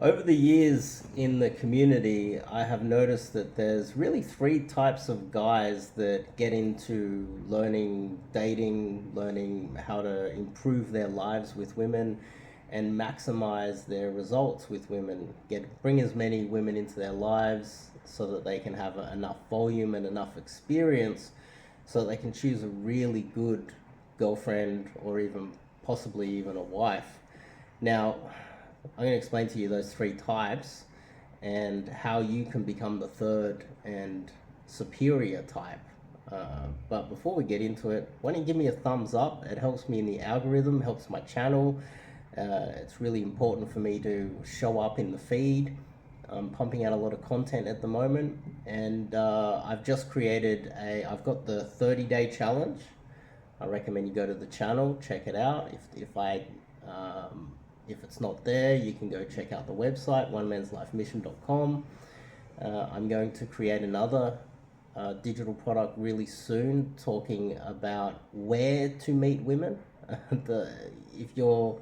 Over the years in the community, I have noticed that there's really three types of guys that get into learning dating, learning how to improve their lives with women and maximize their results with women. Bring as many women into their lives so that they can have enough volume and enough experience so that they can choose a really good girlfriend or even possibly even a wife. Now, I'm going to explain to you those three types and how you can become the third and superior type. But before we get into it, why don't you give me a thumbs up? It helps me in the algorithm, helps my channel. It's really important for me to show up in the feed. I'm pumping out a lot of content at the moment, and I've just I've got the 30-day challenge. I recommend you go to the channel, check it out. If it's not there, you can go check out the website, onemanslifemission.com. I'm going to create another digital product really soon, talking about where to meet women. If you're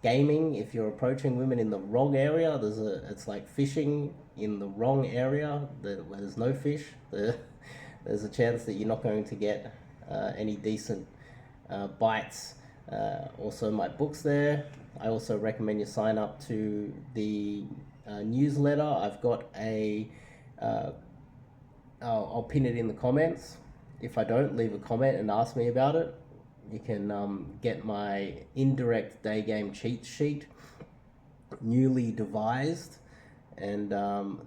gaming, if you're approaching women in the wrong area, it's like fishing in the wrong area where there's no fish. There's a chance that you're not going to get any decent bites. Also, my book's there. I also recommend you sign up to the newsletter. I've got I'll pin it in the comments. If I don't, leave a comment and ask me about it. You can get my indirect day game cheat sheet, newly devised, and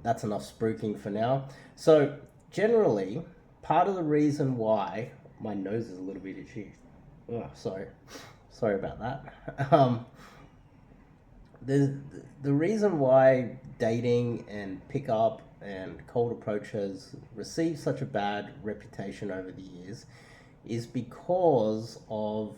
that's enough spruiking for now. So generally, part of the reason why my nose is a little bit itchy. Oh, sorry about that. The reason why dating and pickup and cold approach has received such a bad reputation over the years is because of,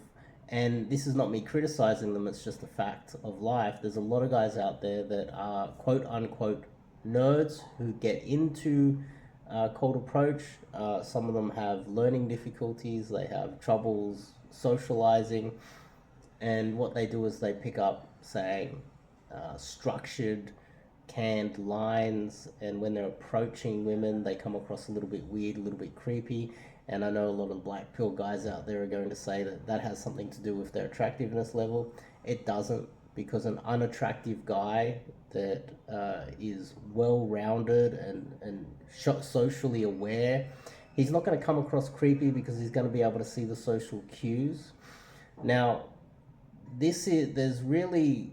and this is not me criticizing them, it's just a fact of life. There's a lot of guys out there that are quote unquote nerds who get into cold approach. Some of them have learning difficulties, they have troubles socializing, and what they do is they pick up, say, structured, canned lines, and when they're approaching women, they come across a little bit weird, a little bit creepy. And I know a lot of black pill guys out there are going to say that that has something to do with their attractiveness level. It doesn't, because an unattractive guy that is well-rounded and socially aware, he's not going to come across creepy because he's going to be able to see the social cues. Now, there's really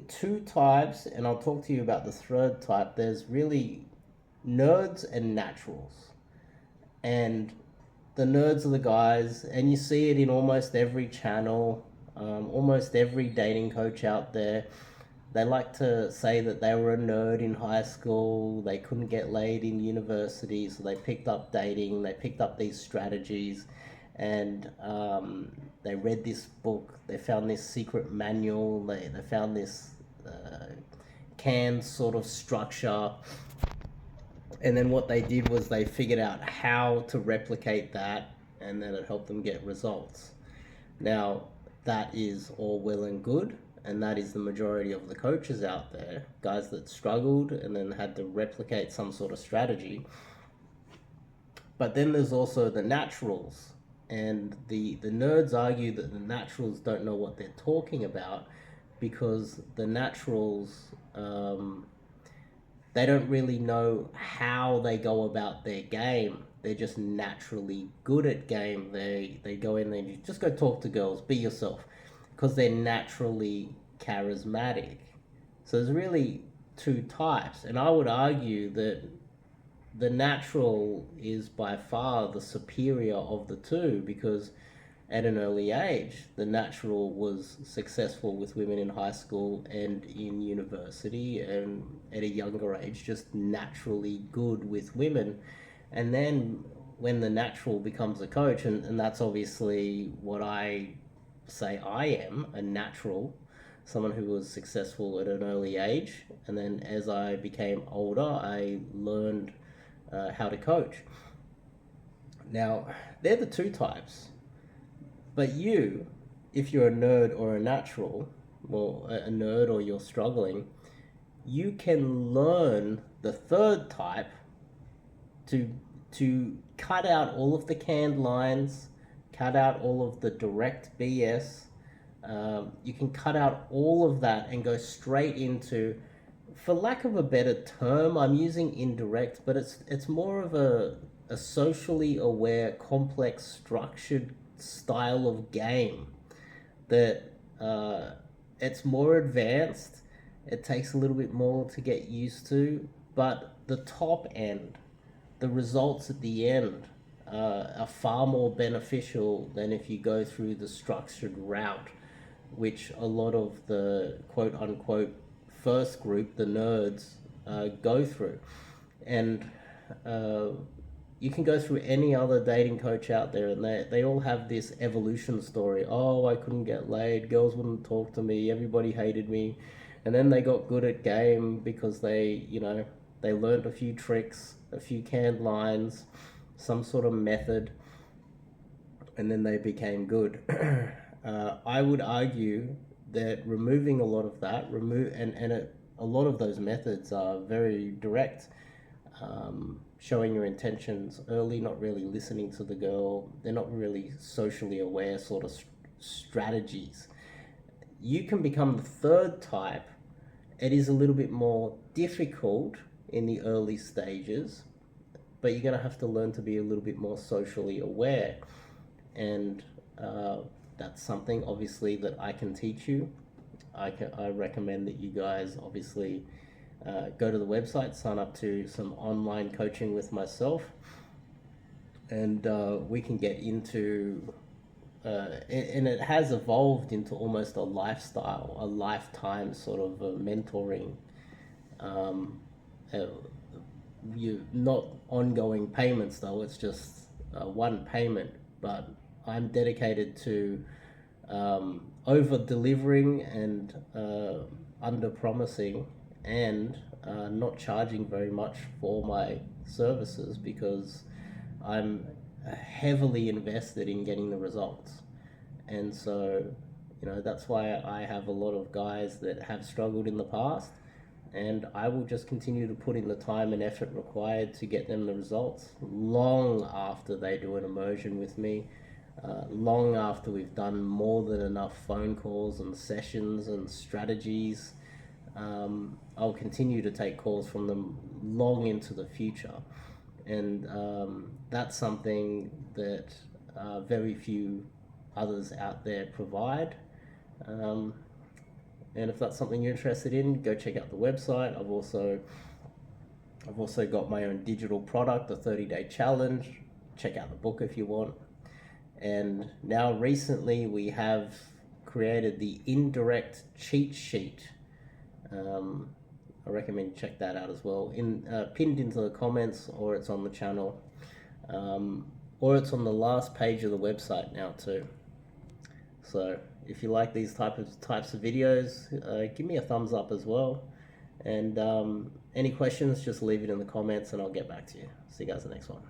two types, and I'll talk to you about the third type. There's really nerds and naturals. And the nerds are the guys, and you see it in almost every channel, almost every dating coach out there. They like to say that they were a nerd in high school, they couldn't get laid in university, so they picked up dating, they picked up these strategies, and they read this book, they found this secret manual, they found this canned sort of structure, and then what they did was they figured out how to replicate that, and then it helped them get results. Now, that is all well and good, and that is the majority of the coaches out there, guys that struggled and then had to replicate some sort of strategy. But then there's also the naturals, and the nerds argue that the naturals don't know what they're talking about, because the naturals, they don't really know how they go about their game. They're just naturally good at game. They go in there and you just go talk to girls, be yourself, because they're naturally charismatic. So there's really two types, and I would argue that the natural is by far the superior of the two, because at an early age, the natural was successful with women in high school and in university, and at a younger age, just naturally good with women. And then when the natural becomes a coach, and that's obviously what I say I am, a natural, someone who was successful at an early age, and then as I became older, I learned how to coach. Now, they're the two types. But you, if you're a nerd or a natural, well, a nerd or you're struggling, you can learn the third type to cut out all of the canned lines, cut out all of the direct BS. You can cut out all of that and go straight into, for lack of a better term, I'm using indirect, but it's more of a socially aware, complex, structured style of game that it's more advanced. It takes a little bit more to get used to, but the top end, the results at the end, are far more beneficial than if you go through the structured route, which a lot of the quote unquote first group, the nerds, go through. And uh, you can go through any other dating coach out there, and they all have this evolution story. Oh, I couldn't get laid, girls wouldn't talk to me, everybody hated me. And then they got good at game because they learned a few tricks, a few canned lines, some sort of method, and then they became good. I would argue that removing a lot of that, a lot of those methods are very direct, showing your intentions early, not really listening to the girl. They're not really socially aware sort of strategies. You can become the third type. It is a little bit more difficult in the early stages, but you're going to have to learn to be a little bit more socially aware. And that's something obviously that I can teach you. I recommend that you guys obviously go to the website, sign up to some online coaching with myself, and we can get into and it has evolved into almost a lifestyle, a lifetime sort of mentoring. Um, uh, you not ongoing payments though; it's just one payment. But I'm dedicated to over delivering and under promising, and not charging very much for my services because I'm heavily invested in getting the results. And so, that's why I have a lot of guys that have struggled in the past, and I will just continue to put in the time and effort required to get them the results long after they do an immersion with me, long after we've done more than enough phone calls and sessions and strategies. I'll continue to take calls from them long into the future. And that's something that very few others out there provide. Um, and if that's something you're interested in, go check out the website. I've also got my own digital product, the 30-day challenge. Check out the book if you want. And now recently we have created the indirect cheat sheet. I recommend you check that out as well. Pinned into the comments, or it's on the channel, or it's on the last page of the website now too. So if you like these types of videos, give me a thumbs up as well. And any questions, just leave it in the comments and I'll get back to you. See you guys in the next one.